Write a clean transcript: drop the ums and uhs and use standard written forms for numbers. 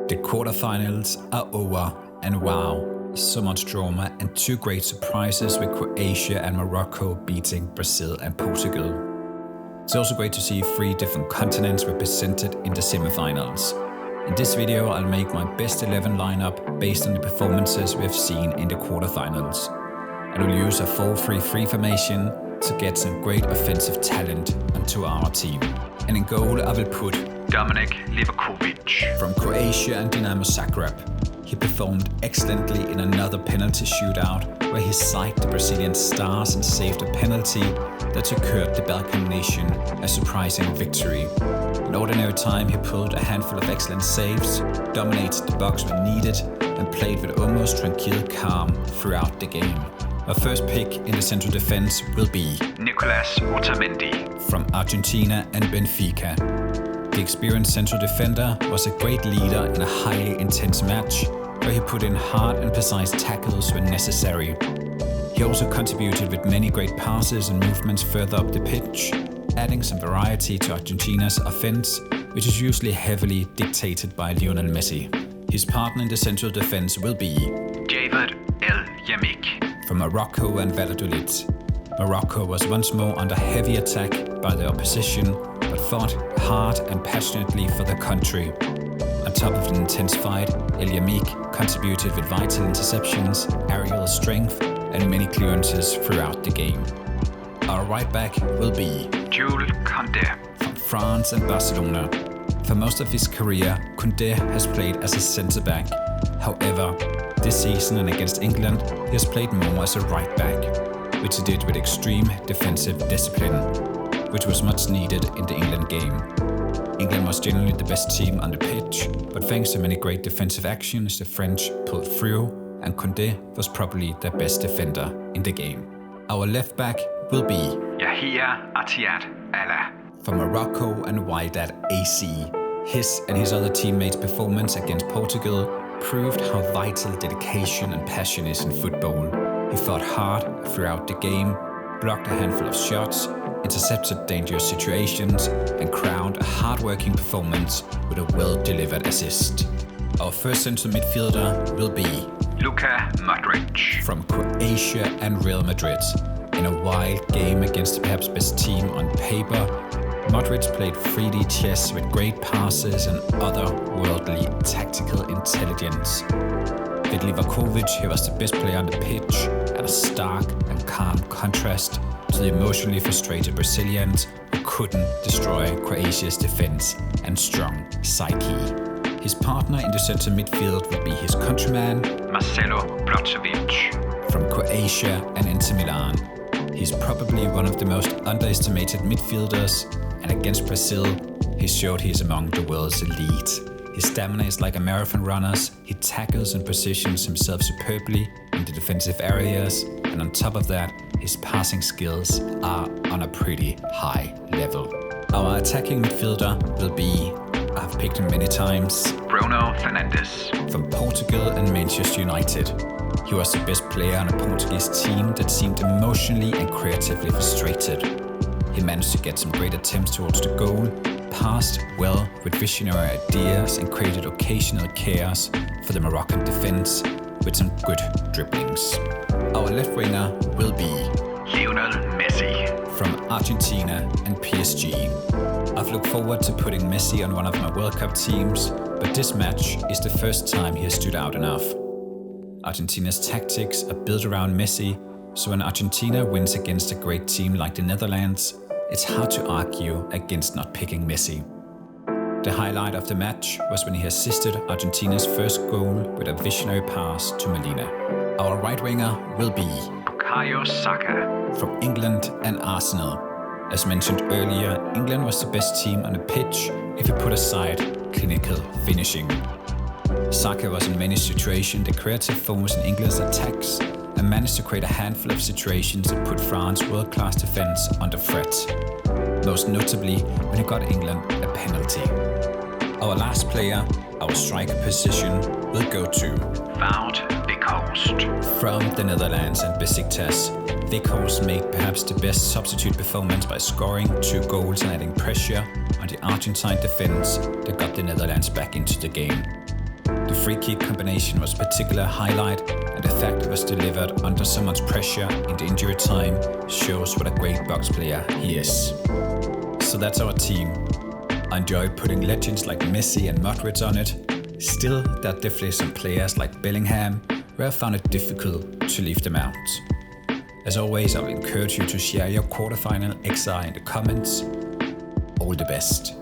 The quarterfinals are over, and wow, so much drama and two great surprises with Croatia and Morocco beating Brazil and Portugal. It's also great to see 3 different continents represented in the semifinals. In this video, I'll make my best 11 lineup based on the performances we have seen in the quarterfinals. I will use a 4-3-3 formation to get some great offensive talent onto our team. And in goal, I will put Dominic Livakovic from Croatia and Dinamo Zagreb. He performed excellently in another penalty shootout where he psyched the Brazilian stars and saved a penalty that secured the Balkan nation a surprising victory. In ordinary time, he pulled a handful of excellent saves, dominated the box when needed, and played with almost tranquil calm throughout the game. Our first pick in the central defense will be Nicolas Otamendi from Argentina and Benfica. The experienced central defender was a great leader in a highly intense match where he put in hard and precise tackles when necessary. He also contributed with many great passes and movements further up the pitch, adding some variety to Argentina's offense, which is usually heavily dictated by Lionel Messi. His partner in the central defense will be David El Yamik from Morocco and Valladolid. Morocco was once more under heavy attack by the opposition, but fought hard and passionately for the country. On top of an intense fight, El Yamik contributed with vital interceptions, aerial strength, and many clearances throughout the game. Our right back will be Jules Koundé from France and Barcelona. For most of his career, Koundé has played as a centre-back. However, this season and against England, he has played more as a right back, which he did with extreme defensive discipline, which was much needed in the England game. England was generally the best team on the pitch, but thanks to many great defensive actions, the French pulled through, and Koundé was probably their best defender in the game. Our left back will be Yahia Atiat Allah from Morocco and Wydad AC. His and his other teammates' performance against Portugal proved how vital dedication and passion is in football. He fought hard throughout the game, blocked a handful of shots, intercepted dangerous situations, and crowned a hard-working performance with a well-delivered assist. Our first central midfielder will be Luka Modric from Croatia and Real Madrid. In a wild game against the perhaps best team on paper, Modric played 3D chess with great passes and otherworldly tactical intelligence. With Livakovic, he was the best player on the pitch, at a stark and calm contrast to the emotionally frustrated Brazilians who couldn't destroy Croatia's defense and strong psyche. His partner in the center midfield would be his countryman Marcelo Brozovic from Croatia and Inter Milan. He's probably one of the most underestimated midfielders, and against Brazil, he showed he's among the world's elite. His stamina is like a marathon runner's. He tackles and positions himself superbly in the defensive areas, and on top of that, his passing skills are on a pretty high level. Our attacking midfielder will be, I've picked him many times, Bruno Fernandes from Portugal and Manchester United. He was the best player on a Portuguese team that seemed emotionally and creatively frustrated. He managed to get some great attempts towards the goal, passed well with visionary ideas, and created occasional chaos for the Moroccan defense with some good dribblings. Our left winger will be Lionel Messi from Argentina and PSG. I've looked forward to putting Messi on one of my World Cup teams, but this match is the first time he has stood out enough. Argentina's tactics are built around Messi, so when Argentina wins against a great team like the Netherlands, it's hard to argue against not picking Messi. The highlight of the match was when he assisted Argentina's first goal with a visionary pass to Molina. Our right winger will be Bukayo Saka from England and Arsenal. As mentioned earlier, England was the best team on the pitch if you put aside clinical finishing. Saka was in many situations the creative force in England's attacks and managed to create a handful of situations that put France's world-class defense under threat, most notably when he got England a penalty. Our last player, our striker position, will go to Wout Weghorst from the Netherlands and Besiktas. Weghorst made perhaps the best substitute performance by scoring 2 goals and adding pressure on the Argentine defense that got the Netherlands back into the game. The free kick combination was a particular highlight, and the fact it was delivered under so much pressure in the injury time shows what a great box player he is. So that's our team. I enjoy putting legends like Messi and Madrid on it. Still, there are definitely some players like Bellingham where I found it difficult to leave them out. As always, I will encourage you to share your quarterfinal XR in the comments. All the best.